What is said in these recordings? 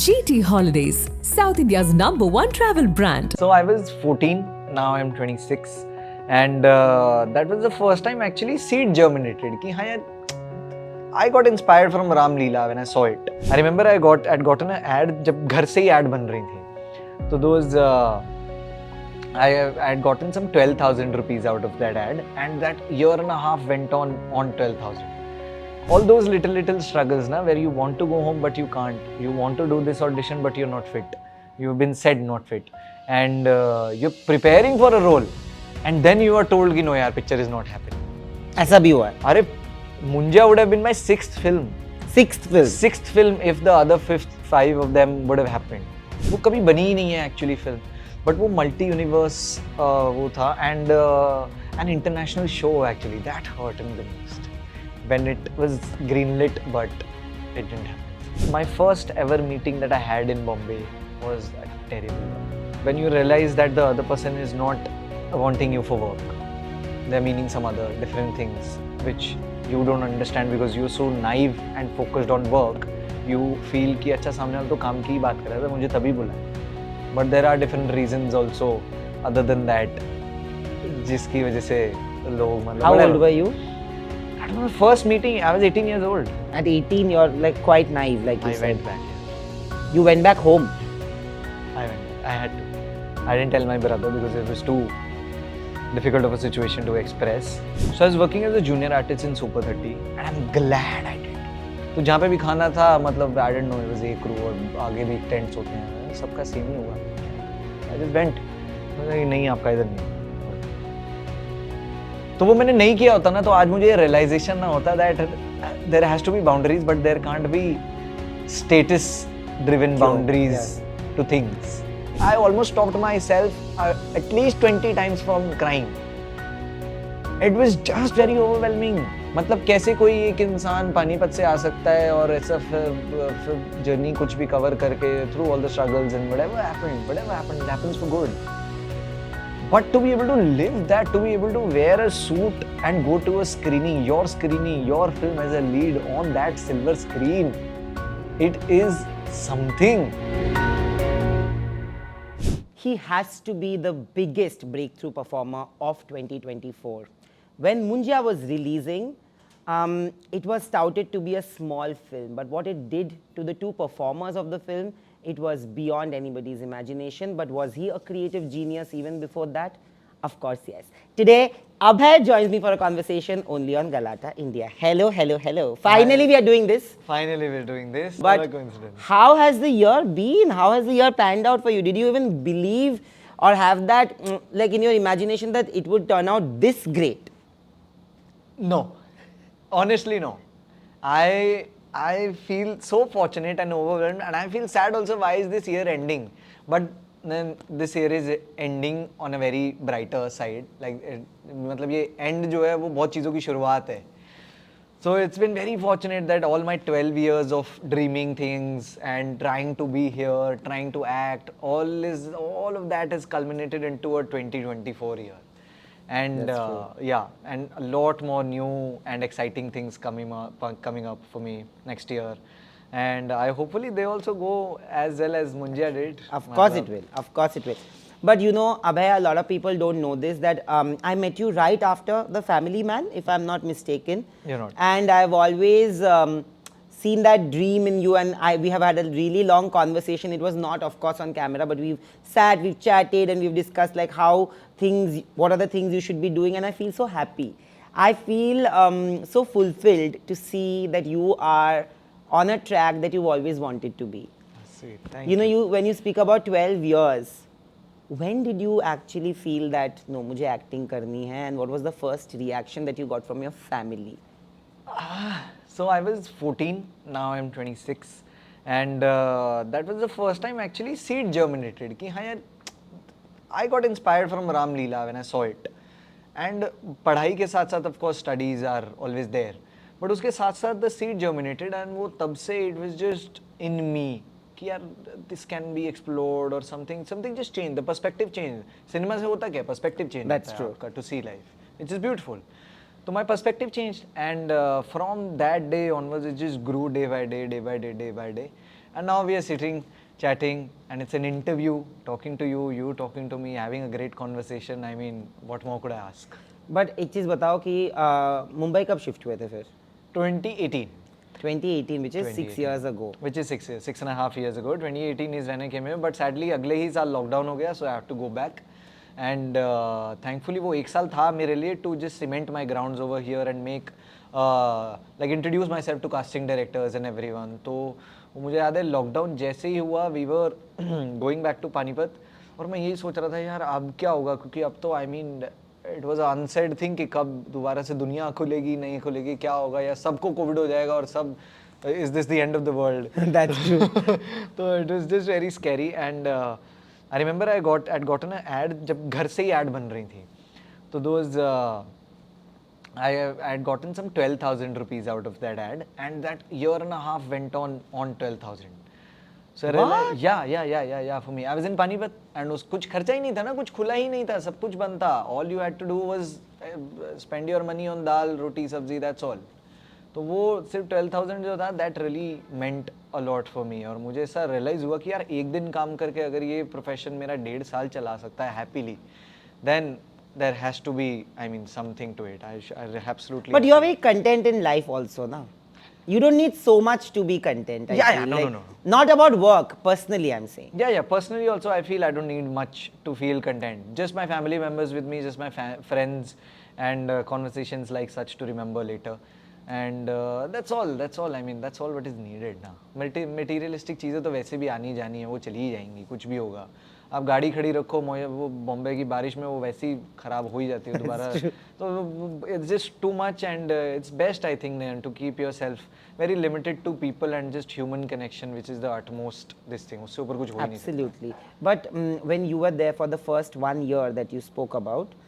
GT Holidays, South India's #1 travel brand. So I was 14, now I'm 26, and that was the first time actually seed germinated. कि हाँ यार, I got inspired from Ram Leela when I saw it. I remember I'd gotten an ad जब घर से ही ad बन रही थी. So those I had gotten some 12,000 rupees out of that ad, and that year and a half went on 12,000. All those little struggles na, where you want to go home but you can't, you want to do this audition but you're not fit, you've been said not fit, and you're preparing for a role and then you are told कि no यार picture is not happening. ऐसा भी हुआ है. अरे Munja would have been my sixth film Sixth film. if the other five of them would have happened. वो कभी बनी ही नहीं है actually film, but वो multi universe वो था, and an international show actually that hurt me the most when it was greenlit, but it didn't happen. My first ever meeting that I had in Bombay was a terrible one. When you realize that the other person is not wanting you for work, they're meaning some other different things which you don't understand because you're so naive and focused on work. You feel कि अच्छा सामने वाला तो काम की ही बात कर रहा था, मुझे तभी बुलाया. But there are different reasons also other than that जिसकी वजह से लोग मतलब. How old were you? That was my first meeting. I was 18 years old. At 18, you're like quite naive, like you I said. went back. You went back home. I had to. I didn't tell my brother because it was too difficult of a situation to express. So I was working as a junior artist in Super 30, and I'm glad I did. तो जहाँ पे भी खाना था, मतलब I didn't know it was a crew और आगे भी टेंट्स होते हैं, सबका सेम ही हुआ. I just went. नहीं आपका इधर नहीं. तो वो मैंने नहीं किया होता ना, तो आज मुझे ये रियलाइजेशन ना होता that there has to be boundaries, but there can't be status-driven boundaries to things. I almost stopped myself at least 20 times from crying. It was just very overwhelming. मतलब कैसे कोई एक इंसान पानीपत से आ सकता है और ऐसा फिर जर्नी कुछ भी कवर करके through all the struggles and whatever happened, it happens for good. But to be able to live that, to be able to wear a suit and go to a screening, your film as a lead on that silver screen, it is something. He has to be the biggest breakthrough performer of 2024. When Munja was releasing, it was touted to be a small film, but what it did to the two performers of the film, it was beyond anybody's imagination. But was he a creative genius even before that? Of course, yes. Today, Abhay joins me for a conversation only on Galata India. Hello. Finally, we are doing this. Finally, we're doing this. But what a coincidence. How has the year been? How has the year panned out for you? Did you even believe or have that, like in your imagination, that it would turn out this great? No. Honestly, no. I feel so fortunate and overwhelmed, and I feel sad also why is this year ending. But then this year is ending on a very brighter side. Like मतलब ये end जो है वो बहुत चीज़ों की शुरुआत है. So it's been very fortunate that all my 12 years of dreaming things and trying to be here, trying to act, all of that has culminated into a 2024 year. And and a lot more new and exciting things coming up for me next year, and hopefully they also go as well as Munja did. Of course it will. But you know, Abhay, a lot of people don't know this, that I met you right after The Family Man, if I'm not mistaken. You're not. And I've always seen that dream in you, and we have had a really long conversation. It was not, of course, on camera, but we've sat, we've chatted, and we've discussed like what are the things you should be doing, and I feel so happy. I feel so fulfilled to see that you are on a track that you've always wanted to be. Sweet, thank You know, when you speak about 12 years, when did you actually feel that, no, mujhe acting karni hai, and what was the first reaction that you got from your family? So I was 14, now I'm 26, and that was the first time actually seed germinated. कि हाँ यार, I got inspired from Ram Leela when I saw it, and पढ़ाई के साथ साथ of course studies are always there, but उसके साथ साथ the seed germinated, and वो तब से it was just in me कि यार this can be explored or something just changed, the perspective changed. Cinema से होता क्या, perspective change. That's true. To see life, which is beautiful. So my perspective changed, and from that day onwards, it just grew day by day. And now we are sitting, chatting, and it's an interview, talking to you, you talking to me, having a great conversation. I mean, what more could I ask? But एक चीज़ बताओ कि मुंबई कब shift हुए थे फिर 2018. 2018 which is 6 2018. years ago. Which is 6 years, 6.5 years ago. 2018 is when I came here, but sadly अगले ही साल lockdown हो गया, so I have to go back. And thankfully वो एक साल था मेरे लिए to just cement my grounds over here and make like introduce myself to casting directors and everyone. तो मुझे याद है लॉकडाउन जैसे ही हुआ we were going back to Panipat और मैं यही सोच रहा था यार अब क्या होगा, क्योंकि अब तो I mean it was unsaid thing कि कब दोबारा से दुनिया खुलेगी नहीं खुलेगी, क्या होगा, या सबको कोविड हो जाएगा और सब is this the end of the world. That's true. तो it was just very scary. And I remember I gotten a ad जब घर से ही एड बन रही थी, तो those I had gotten some 12,000 rupees out of that ad, and that year and a half went on 12,000. So I realized, yeah, for me. I was in Panipat and कुछ खर्चा ही नहीं था ना, कुछ खुला ही नहीं था, सब कुछ बंद था. All you had to do was spend your money on दाल, रोटी, सब्जी, that's all. तो वो सिर्फ 12,000 जो था, that really meant a lot for me. और मुझे ऐसा realize हुआ कि यार एक दिन काम करके अगर ये profession मेरा 1.5 साल चला सकता है happily, then there has to be, I mean, something to it. I absolutely. But you are very content in life also, na? You don't need so much to be content. I feel. No. Not about work, personally, I'm saying. Yeah. Personally, also, I feel I don't need much to feel content. Just my family members with me, just my friends, and conversations like such to remember later. And that's all. I mean, that's all what is needed now. Materialistic चीज़ें तो वैसे भी आनी जानी है, वो चली ही जाएंगी, कुछ भी होगा. आप गाड़ी खड़ी रखो, वो बॉम्बे की बारिश में वो वैसे ही खराब हो ही जाती है दोबारा. तो it's just too much and it's best I think to keep yourself very limited to people and just human connection which is the utmost this thing. उससे ऊपर कुछ हो ही नहीं सकता. Absolutely. But when you were there for the first 1 year that you spoke about,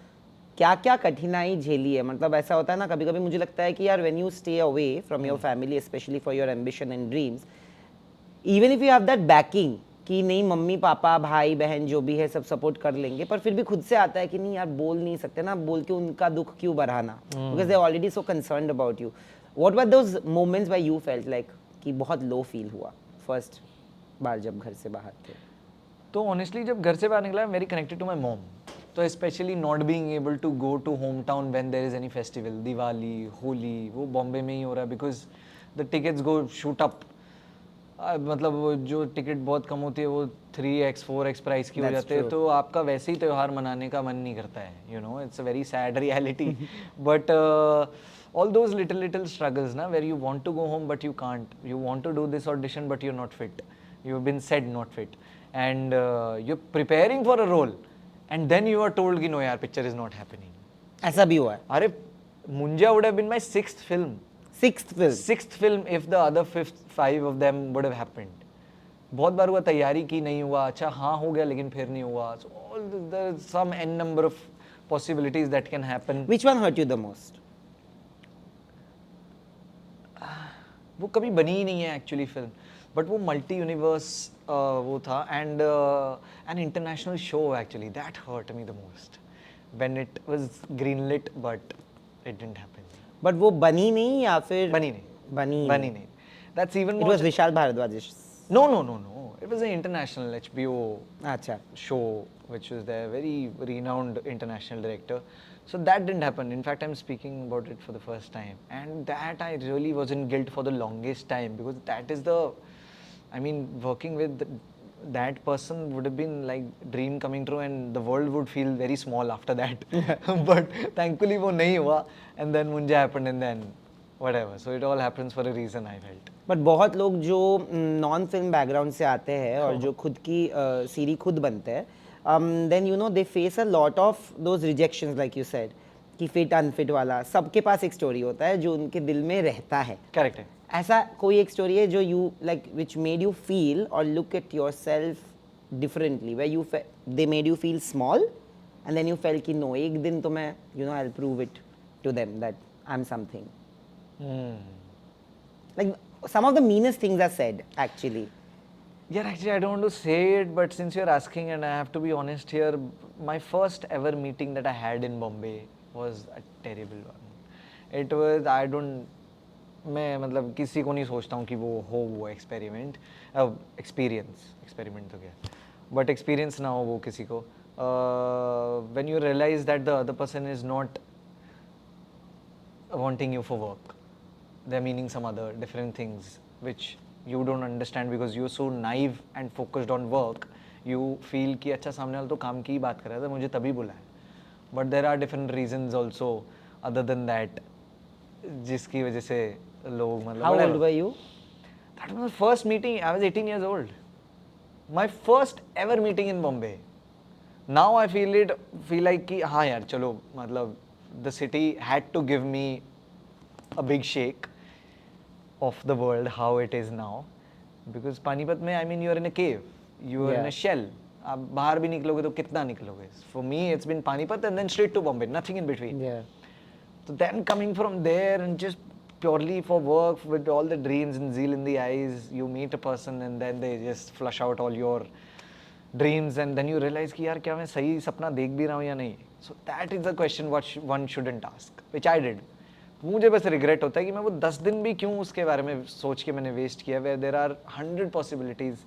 क्या क्या कठिनाई झेली है? मतलब ऐसा होता है ना, कभी कभी मुझे लगता है कि यार when you stay away from your family, especially for your ambition and dreams, even if you have that backing कि नहीं मम्मी पापा भाई बहन जो भी है सब सपोर्ट कर लेंगे, पर फिर भी खुद से आता है कि नहीं यार बोल नहीं सकते ना, बोल के उनका दुख क्यों बढ़ाना, because they already so concerned about you. What were those moments where you felt like कि बहुत लो फील हुआ फर्स्ट बार जब घर से बाहर थे? तो ऑनेस्टली जब घर से बाहर निकला, very connected to my mom. तो specially not being able to go to home town when there is any festival, Diwali, Holi, वो बॉम्बे में ही हो रहा है because the tickets go shoot up. मतलब वो जो टिकट बहुत कम होती है वो 3x 4x प्राइस की हो जाते हैं, तो आपका वैसे ही त्यौहार मनाने का मन नहीं करता है. You know, it's a very sad reality. But all those little struggles na, where you want to go home but you can't, you want to do this audition but you're not fit, you've been said not fit, and you're preparing for a role and then you are told ki no yaar picture is not happening. ऐसा भी हुआ है? अरे Munja would have been my 6th film. Sixth film if the other 5 of them would have happened. बहुत बार हुआ तैयारी की नहीं हुआ, अच्छा हाँ हो गया लेकिन फिर नहीं हुआ. So all there's some n number of possibilities that can happen. Which one hurt you the most? वो कभी बनी ही नहीं है एक्चुअली फिल्म, बट वो मल्टी यूनिवर्स वो था and an international show actually that hurt me the most when it was greenlit but it didn't happen. But वो बनी नहीं या फिर बनी नहीं. That's even it more. was Vishal Bharadwaj. No. It was an international HBO अच्छा. show which was there, very renowned international director. So that didn't happen. In fact, I'm speaking about it for the first time, and that I really was in guilt for the longest time, because that is the, I mean, working with that person would have been like dream coming true, and the world would feel very small after that. But thankfully वो नहीं हुआ, and then Munja happened, and then whatever. So it all happens for a reason, I felt. But बहुत लोग जो non film background से आते हैं और जो खुद की सीरीज खुद बनते हैं, then you know they face a lot of those rejections like you said, कि फिट अनफिट वाला सबके पास एक स्टोरी होता है जो उनके दिल में रहता है. करेक्ट है. ऐसा कोई एक स्टोरी है जो you like which made you feel और look at yourself differently, where you they made you feel small and then you fell कि नो एक दिन तो मैं you know I will prove it to them that I am something. Like some of the meanest things are said actually. Yeah, actually I don't want to say it, but since you're asking and I have to be honest here, my first ever meeting that I had in Bombay was a terrible one. It was, मैं मतलब किसी को नहीं सोचता हूँ कि वो experiment experiment तो क्या बट एक्सपीरियंस ना हो वो किसी को when you realise that the other person is not wanting you for work. They're meaning some other different things which you don't understand because you're so naive and focused on work. You feel कि अच्छा सामने वाला तो काम की ही बात कर रहा था मुझे तभी बुलाया. But there are different reasons also other than that जिसकी वजह से लोग मतलब How whatever. old were you? That was my first meeting. I was 18 years old. My first ever meeting in Bombay. Now I feel like कि हाँ यार चलो मतलब the city had to give me a big shake of the world how it is now because Panipat में I mean you're in a cave, you're in Yeah. a shell. आप बाहर भी निकलोगे तो कितना निकलोगे? For me it's been Panipat and then straight to Bombay, nothing in between. Yeah. So then coming from there and just purely for work with all the dreams and zeal in the eyes, you meet a person and then they just flush out all your dreams and then you realize कि यार क्या मैं सही सपना देख भी रहा हूँ या नहीं. So that is the question what one shouldn't ask, which I did. मुझे बस रिग्रेट होता है कि मैं वो 10 दिन भी क्यों उसके बारे में सोच के मैंने वेस्ट किया where there are 100 possibilities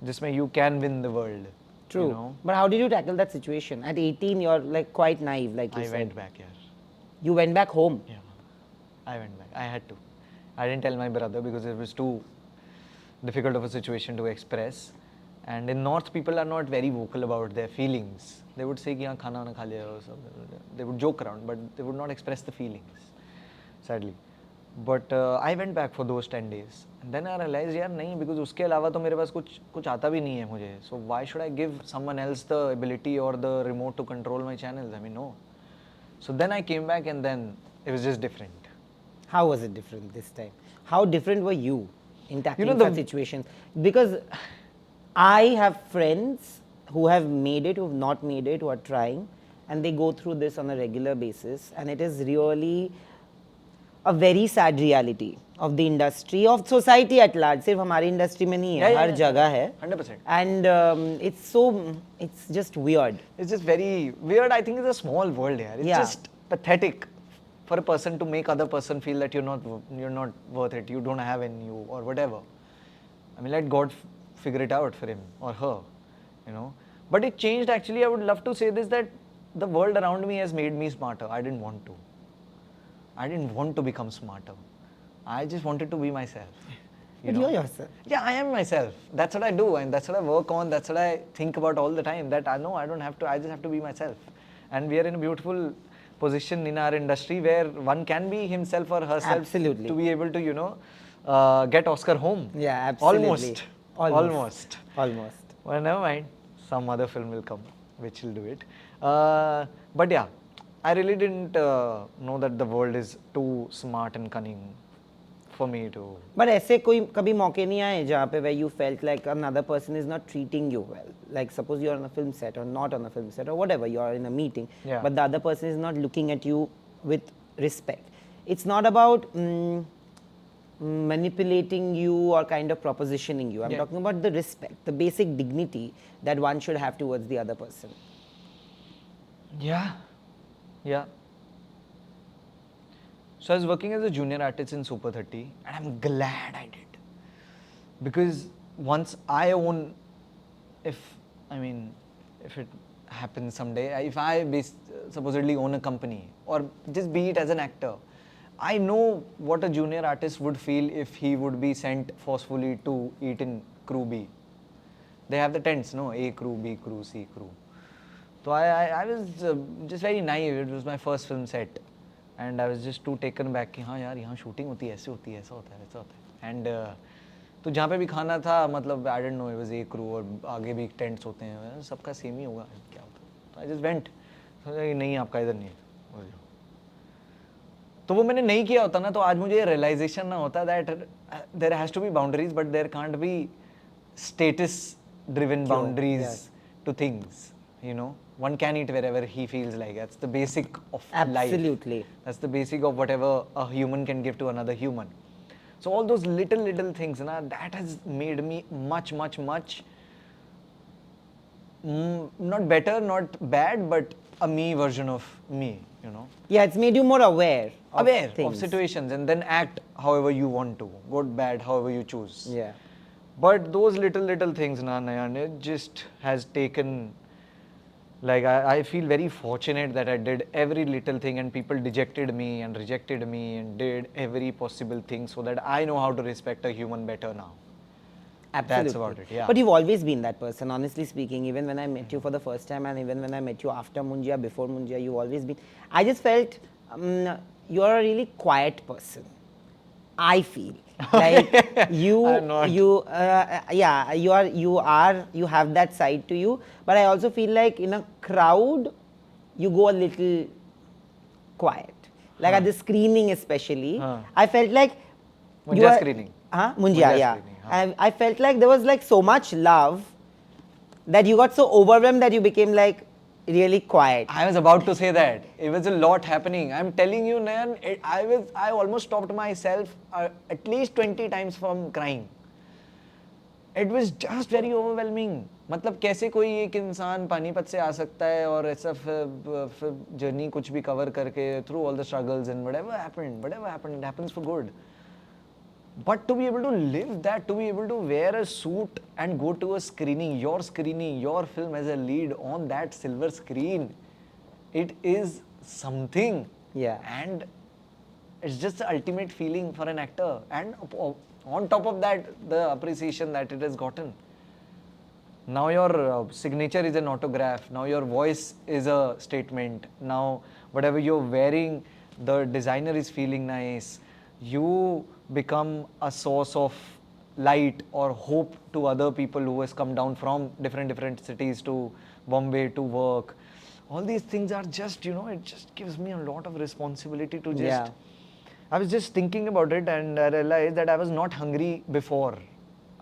जिसमें you can win the world. True. You know? But how did you tackle that situation? At 18, you're like quite naive, like you I said. went back here. You went back home. Yeah, I went back. I had to. I didn't tell my brother because it was too difficult of a situation to express. And in North, people are not very vocal about their feelings. They would say कि हाँ खाना वाना खा लिया or something. They would joke around, but they would not express the feelings. Sadly. But I went back for those 10 days. And then I realized यार नहीं because उसके अलावा तो मेरे पास कुछ आता भी नहीं है मुझे. So why should I give someone else the ability or the remote to control my channels? I mean no. So then I came back and then it was just different. How was it different this time? How different were you in tackling know, such situations? Because I have friends who have made it, who have not made it, who are trying, and they go through this on a regular basis, and it is really a very sad reality of the industry, of society at large. सिर्फ हमारी industry में नहीं है, हर जगह है. 100%. And it's just weird. It's just very weird. I think it's a small world here. It's Yeah. just pathetic for a person to make other person feel that you're not worth it. You don't have in you or whatever. I mean, let God figure it out for him or her, you know. But it changed actually. I would love to say this that the world around me has made me smarter. I didn't want to. I didn't want to become smarter. I just wanted to be myself. But you're yourself. Yeah, I am myself. That's what I do, and that's what I work on. That's what I think about all the time. That I know I don't have to. I just have to be myself. And we are in a beautiful position in our industry where one can be himself or herself. Absolutely. To be able to, get Oscar home. Yeah, absolutely. Almost. Almost. Well, never mind. Some other film will come, which will do it. But yeah, I really didn't know that the world is too smart and cunning for me to. But ऐसे कोई कभी मौके नहीं आए जहाँ पे where you felt like another person is not treating you well? Like suppose you're on a film set or not on a film set or whatever, you're in a meeting, Yeah. but the other person is not looking at you with respect. It's not about manipulating you or kind of propositioning you. I'm Yeah. talking about the respect, the basic dignity that one should have towards the other person. Yeah. So I was working as a junior artist in Super 30 and I'm glad I did. Because once I own, if it happens someday, if I supposedly own a company or just be it as an actor, I know what a junior artist would feel if he would be sent forcefully to eat in crew B. They have the tents, no? A crew, B crew, C crew. So I was just very naive. It was my first film set. And I was just too taken back कि हाँ यार यहाँ shooting होती है ऐसे होती है ऐसा होता है वैसा होता है एंड तो जहाँ पे भी खाना था मतलब I don't know it was a crew और आगे भी टेंट्स होते हैं सबका सेम ही होगा क्या होता है तो आई जस्ट वेंट नहीं आपका इधर नहीं है तो वो मैंने नहीं किया होता ना तो आज मुझे रियलाइजेशन ना होता that there has to be boundaries but there can't be status driven boundaries to things you know one can eat wherever he feels like. That's the basic of Absolutely. life. That's the basic of whatever a human can give to another human. So all those little things that has made me much Not better, not bad, but a me version of me, you know. Yeah, it's made you more aware of Aware things. of situations and then act however you want to. Good, bad, however you choose. Yeah. But those little things, na, Nayan, it just has taken. Like, I feel very fortunate that I did every little thing and people dejected me and rejected me and did every possible thing so that I know how to respect a human better now. Absolutely. That's about it, yeah. But you've always been that person, honestly speaking. Even when I met you for the first time and even when I met you after Munjia, before Munjia, you've always been. I just felt you're a really quiet person. I feel like you, I'm not. yeah, you have that side to you. But I also feel like in a crowd, you go a little quiet. Like at the screening, especially, I felt like you Munjia are- screening. Huh? Munjia Munjia, yeah. screening, I felt like there was like so much love that you got so overwhelmed that you became like really quiet. I was about to say that. It was a lot happening. I'm telling you, Nayan, I almost stopped myself at least 20 times from crying. It was just very overwhelming. मतलब कैसे कोई एक इंसान पानीपत से आ सकता है और ऐसा फिर जर्नी कुछ भी कवर करके through all the struggles and whatever happened, it happens for good. But to be able to live that, to be able to wear a suit and go to a screening, your film as a lead on that silver screen, it is something. Yeah. And it's just the ultimate feeling for an actor. And on top of that, the appreciation that it has gotten. Now your signature is an autograph. Now your voice is a statement. Now whatever you're wearing, the designer is feeling nice. You become a source of light or hope to other people who has come down from different cities to Bombay to work. All these things are just, it just gives me a lot of responsibility to just. Yeah. I was just thinking about it and I realized that I was not hungry before.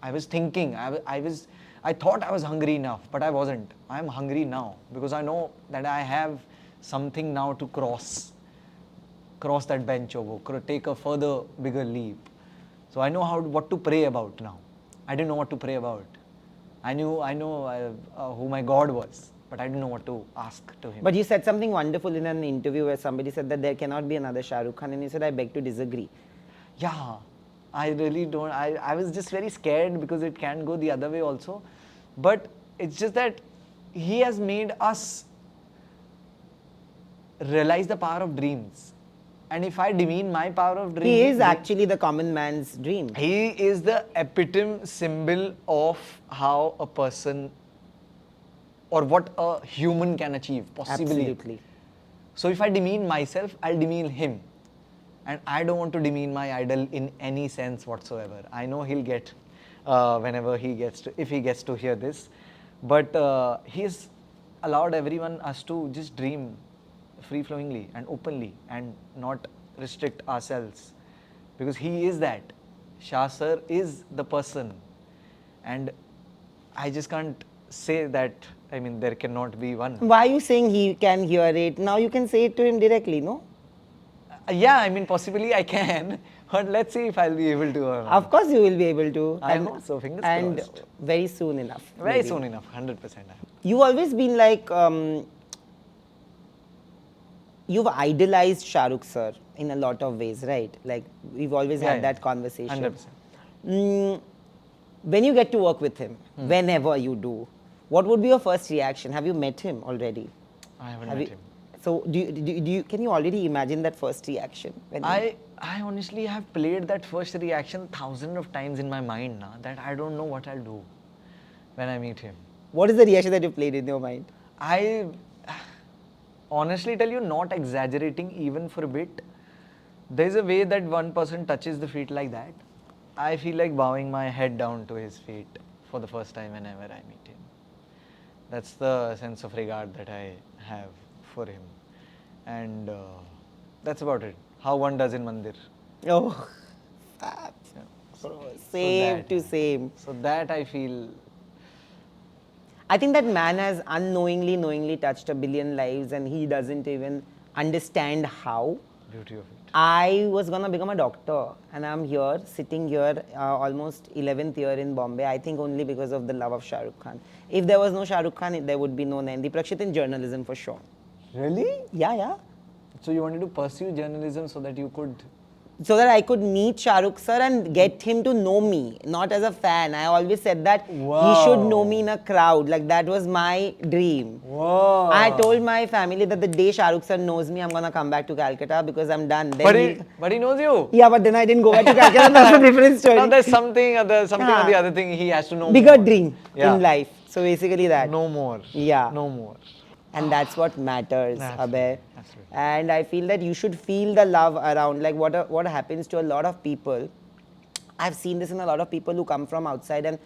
I was thinking, I thought I was hungry enough, but I wasn't. I am hungry now because I know that I have something now to cross that bench over, take a further bigger leap. So I know what to pray about now. I didn't know what to pray about. I know who my God was, but I didn't know what to ask to him. But you said something wonderful in an interview where somebody said that there cannot be another Shah Rukh Khan, and you said, I beg to disagree. Yeah, I really don't. I was just very scared because it can go the other way also. But it's just that he has made us realize the power of dreams. And if I demean my power of dreams... He is actually the common man's dream. He is the epitome symbol of how a person or what a human can achieve, possibly. Absolutely. So if I demean myself, I'll demean him. And I don't want to demean my idol in any sense whatsoever. I know he'll get whenever he gets to, if he gets to hear this. But he's allowed us to just dream free-flowingly and openly and not restrict ourselves. Because he is that. Shah sir is the person. And I just can't say that, I mean, there cannot be one. Why are you saying he can hear it? Now you can say it to him directly, no? Yeah, I mean, possibly I can, but let's see if I'll be able to or not. Of course you will be able to. I hope so, fingers and crossed. very soon enough. Very maybe. soon enough, 100%. You've always been like, you've idolized Shah Rukh sir in a lot of ways, right? Like, we've always had that conversation. 100%. When you get to work with him, whenever you do, what would be your first reaction? Have you met him already? I haven't Have met you- him. So, can you already imagine that first reaction? When I honestly have played that first reaction thousands of times in my mind now that I don't know what I'll do when I meet him. What is the reaction that you played in your mind? I honestly tell you, not exaggerating even for a bit, there's a way that one person touches the feet like that. I feel like bowing my head down to his feet for the first time whenever I meet him. That's the sense of regard that I have for him. And that's about it. How one does in Mandir. Oh, fab. Yeah. Same that, to yeah. same. So that I feel, I think that man has knowingly touched 1 billion lives and he doesn't even understand how. beauty of it. I was gonna become a doctor, and I'm here, sitting here, almost 11th year in Bombay. I think only because of the love of Shah Rukh Khan. If there was no Shah Rukh Khan, there would be no Nandi Prakshit in journalism for sure. Really? Yeah. So you wanted to pursue journalism so that you could... So that I could meet Shah Rukh sir and get him to know me, not as a fan. I always said that he should know me in a crowd. Like, that was my dream. Whoa. I told my family that the day Shah Rukh sir knows me, I'm gonna come back to Calcutta because I'm done. Then But he knows you. yeah, but then I didn't go back to Calcutta. That's a different story. Now there's something or the other thing he has to know Bigger more. dream Yeah. in life. So basically that. No more. Yeah. No more. And that's what matters, Absolutely. Abhay. Absolutely. And I feel that you should feel the love around. Like, what happens to a lot of people, I've seen this in a lot of people who come from outside and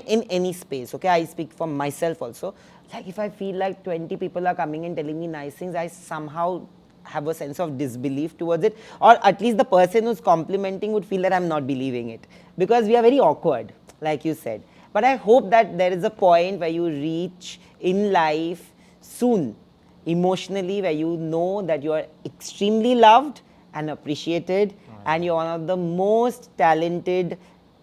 in any space, okay? I speak for myself also. Like, if I feel like 20 people are coming and telling me nice things, I somehow have a sense of disbelief towards it. Or at least the person who's complimenting would feel that I'm not believing it. Because we are very awkward, like you said. But I hope that there is a point where you reach in life soon, emotionally, where you know that you are extremely loved and appreciated, and you're one of the most talented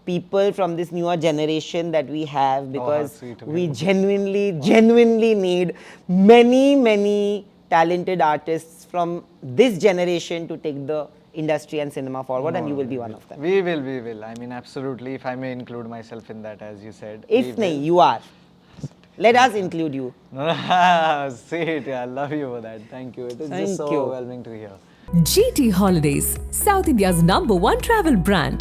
people from this newer generation that we have, because sweet of we you. genuinely need many talented artists from this generation to take the industry and cinema forward, and you will be one of them. We will. I mean, absolutely. If I may include myself in that, as you said. If nahi, you are. Let us include you. Sweet. Yeah, I love you for that. Thank you. It is Thank just so you. overwhelming to hear. GT Holidays, South India's #1 travel brand.